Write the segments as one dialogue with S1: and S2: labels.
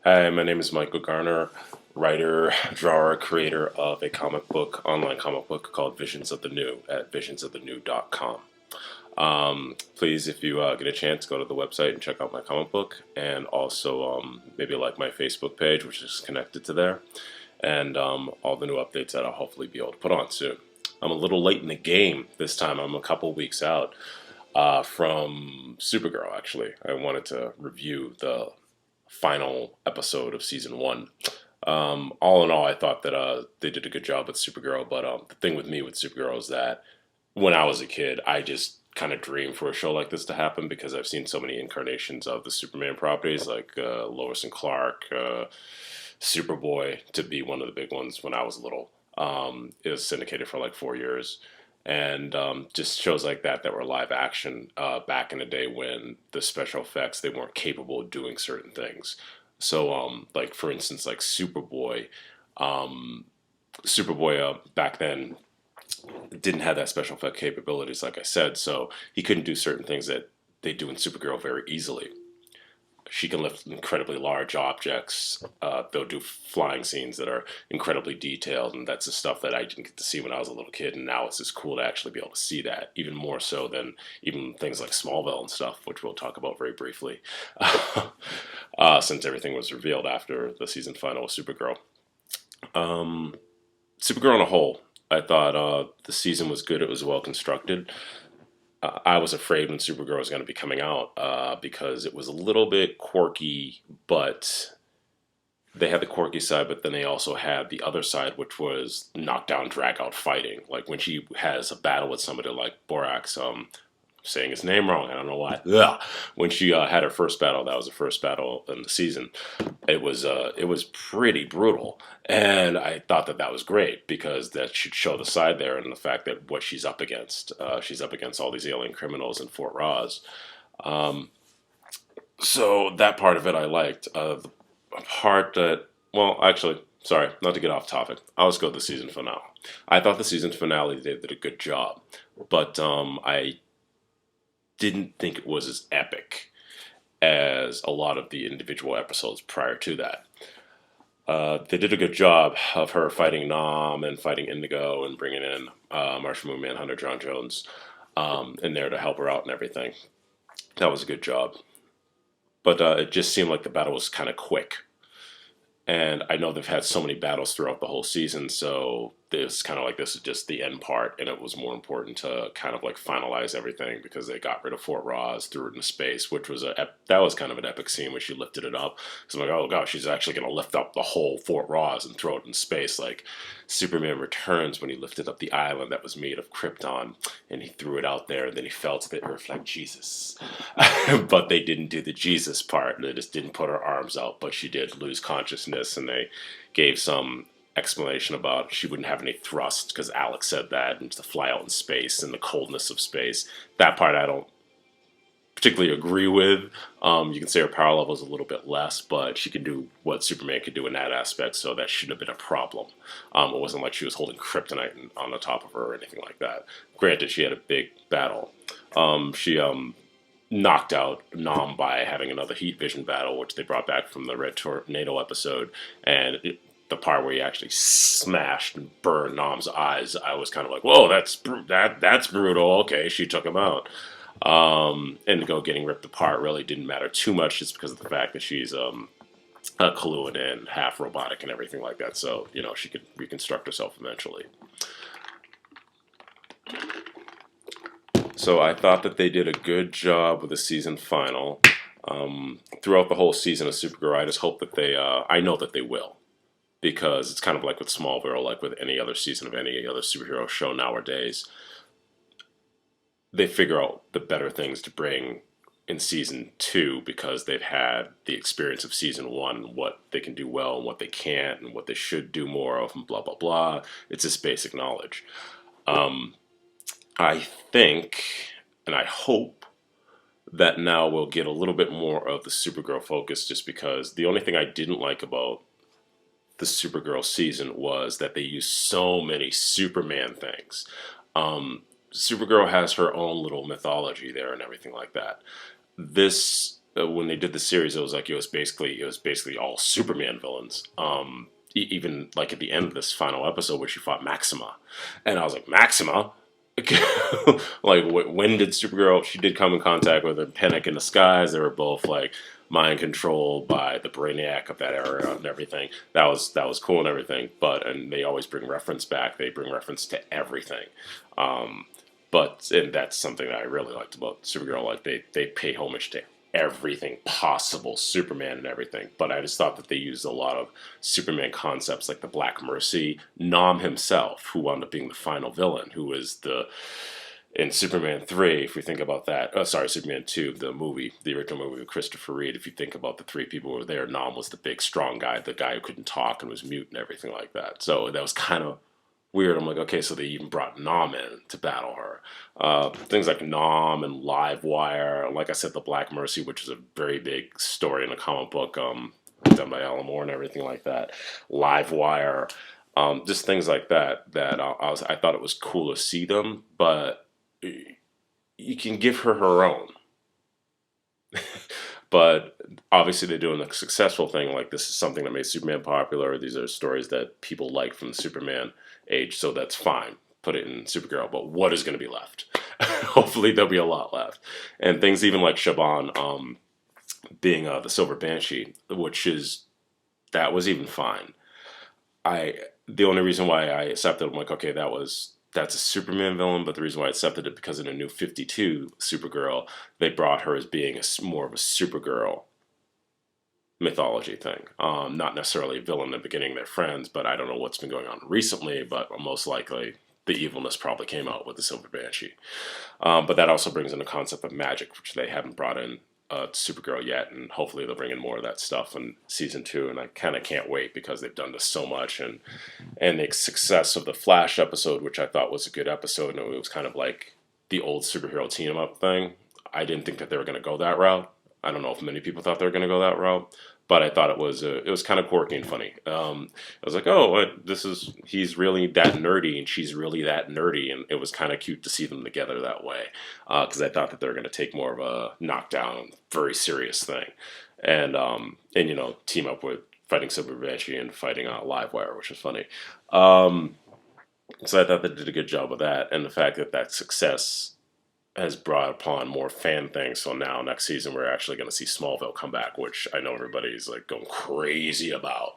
S1: Hi, my name is Michael Garner, writer, drawer, creator of a online comic book called Visions of the New at visionsofthenew.com. Please, if you get a chance, go to the website and check out my comic book, and also maybe like my Facebook page, which is connected to there, and all the new updates that I'll hopefully be able to put on soon. I'm a little late in the game this time. I'm a couple weeks out from Supergirl, actually. I wanted to review the final episode of season one. All in all, I thought that they did a good job with Supergirl, but the thing with me with Supergirl is that when I was a kid, I just kind of dreamed for a show like this to happen because I've seen so many incarnations of the Superman properties, like Lois and Clark, Superboy, to be one of the big ones when I was little. It was syndicated for like 4 years. And just shows like that were live action back in the day when the special effects they weren't capable of doing certain things. So like for instance like Superboy back then didn't have that special effect capabilities like I said, so he couldn't do certain things that they do in Supergirl very easily. She can lift incredibly large objects. They'll do flying scenes that are incredibly detailed, and that's the stuff that I didn't get to see when I was a little kid. And now it's just cool to actually be able to see that, even more so than even things like Smallville and stuff, which we'll talk about very briefly, since everything was revealed after the season final of Supergirl. Supergirl on a whole, I thought the season was good. It was well constructed. I was afraid when Supergirl was going to be coming out because it was a little bit quirky, but they had the quirky side, but then they also had the other side, which was knockdown, drag out fighting. Like when she has a battle with somebody like Borax, saying his name wrong. I don't know why. Ugh. When she had her first battle, that was the first battle in the season. It was pretty brutal, and I thought that was great because that should show the side there and the fact that what she's up against. She's up against all these alien criminals in Fort Ross. So that part of it I liked. The part that, well, actually, sorry, not to get off topic. I'll just go to the season finale. I thought the season finale they did a good job, but I didn't think it was as epic as a lot of the individual episodes prior to that. They did a good job of her fighting Nom and fighting Indigo and bringing in Martian Moon Manhunter John Jones in there to help her out and everything. That was a good job. But it just seemed like the battle was kind of quick. And I know they've had so many battles throughout the whole season, so it's kind of like this is just the end part, and it was more important to kind of like finalize everything because they got rid of Fort Ross, threw it into space, which was that was kind of an epic scene when she lifted it up. So I'm like, oh gosh, she's actually going to lift up the whole Fort Ross and throw it in space, like Superman Returns when he lifted up the island that was made of Krypton and he threw it out there, and then he fell to the earth like Jesus. But they didn't do the Jesus part. They just didn't put her arms out, but she did lose consciousness, and they gave some explanation about she wouldn't have any thrust because Alex said that, and to fly out in space and the coldness of space. That part I don't particularly agree with. You can say her power level is a little bit less, but she can do what Superman could do in that aspect, so that shouldn't have been a problem. It wasn't like she was holding kryptonite on the top of her or anything like that. Granted, she had a big battle. She knocked out Nom by having another heat vision battle, which they brought back from the Red Tornado episode, and the part where he actually smashed and burned Nom's eyes, I was kind of like, "Whoa, that's brutal." Okay, she took him out. Indigo getting ripped apart really didn't matter too much, just because of the fact that she's a Kaluan and half robotic and everything like that. So she could reconstruct herself eventually. So I thought that they did a good job with the season final. Throughout the whole season of Supergirl, I just hope that I know that they will. Because it's kind of like with Smallville, like with any other season of any other superhero show nowadays. They figure out the better things to bring in season two because they've had the experience of season one, what they can do well and what they can't, and what they should do more of, and blah, blah, blah. It's just basic knowledge. I think, and I hope, that now we'll get a little bit more of the Supergirl focus, just because the only thing I didn't like about the Supergirl season was that they used so many Superman things. Supergirl has her own little mythology there and everything like that. This when they did the series, it was basically all Superman villains. Even like at the end of this final episode where she fought Maxima, and I was like, Maxima. Like when did Supergirl? She did come in contact with a Panic in the Skies. They were both like mind controlled by the Brainiac of that era and everything. That was cool and everything. And they always bring reference back. They bring reference to everything. Um, and that's something that I really liked about Supergirl. Like they pay homage to everything possible, Superman and everything. But I just thought that they used a lot of Superman concepts like the Black Mercy, Nom himself, who wound up being the final villain, who was in Superman 3, if we think about that, Superman 2, the original movie with Christopher Reeve, if you think about the three people who were there, Nom was the big, strong guy, the guy who couldn't talk and was mute and everything like that. So that was kind of weird. I'm like, okay, so they even brought Nom in to battle her. Things like Nom and Livewire, like I said, the Black Mercy, which is a very big story in a comic book, done by Alan Moore and everything like that. Livewire, just things like that. I thought it was cool to see them, but you can give her own. But obviously they're doing a successful thing. Like this is something that made Superman popular. These are stories that people like from the Superman age, so that's fine. Put it in Supergirl. But what is going to be left? Hopefully there'll be a lot left. And things even like Shaban being the Silver Banshee, that was even fine. The only reason why I accepted, I'm like, okay, that's a Superman villain, but the reason why I accepted it because in a new 52 Supergirl, they brought her as being more of a Supergirl mythology thing. Not necessarily a villain in the beginning, they're friends, but I don't know what's been going on recently, but most likely the evilness probably came out with the Silver Banshee. But that also brings in the concept of magic, which they haven't brought in Supergirl yet, and hopefully they'll bring in more of that stuff in season 2. And I kind of can't wait because they've done this so much, and the success of the Flash episode, which I thought was a good episode, and it was kind of like the old superhero team up thing. I didn't think that they were going to go that route. I don't know if many people thought they were going to go that route, but I thought it was kind of quirky and funny. I was like, oh, he's really that nerdy and she's really that nerdy, and it was kind of cute to see them together that way because I thought that they were going to take more of a knockdown, very serious thing, and team up with fighting Silver Banshee and fighting Livewire, which was funny. So I thought they did a good job of that, and the fact that success has brought upon more fan things. So now next season we're actually going to see Smallville come back, which I know everybody's like going crazy about.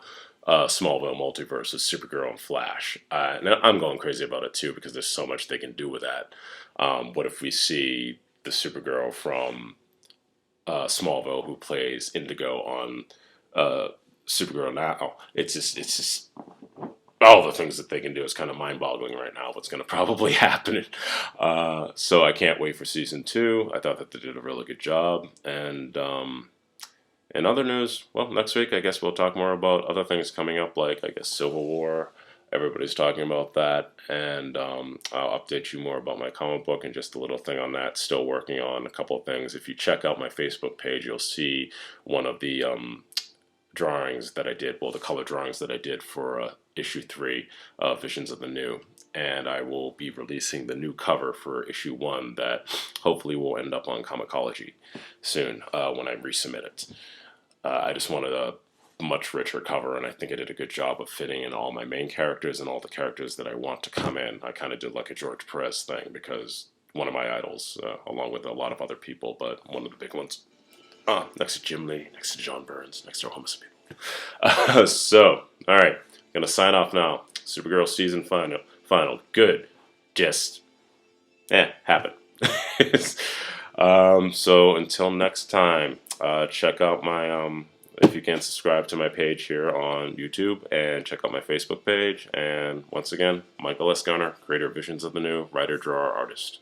S1: Smallville multiverse with Supergirl and Flash. And I'm going crazy about it too because there's so much they can do with that. What if we see the Supergirl from Smallville who plays Indigo on Supergirl now? It's just all the things that they can do is kind of mind-boggling right now. What's going to probably happen? So I can't wait for season 2. I thought that they did a really good job. And in other news, well, next week I guess we'll talk more about other things coming up, like I guess Civil War. Everybody's talking about that, and I'll update you more about my comic book and just a little thing on that. Still working on a couple of things. If you check out my Facebook page, you'll see one of the drawings that I did, the color drawings that I did for issue 3 of Visions of the New, and I will be releasing the new cover for issue 1 that hopefully will end up on Comixology soon when I resubmit it. I just wanted a much richer cover, and I think I did a good job of fitting in all my main characters and all the characters that I want to come in. I kind of did like a George Perez thing because one of my idols, along with a lot of other people, but one of the big ones, next to Jim Lee, next to John Burns, next to a homeless people. So, all right, gonna sign off now. Supergirl season final, good, just, happened. So until next time, check out my if you can subscribe to my page here on YouTube and check out my Facebook page. And once again, Michael S Garner, creator of Visions of the New, writer, drawer, artist.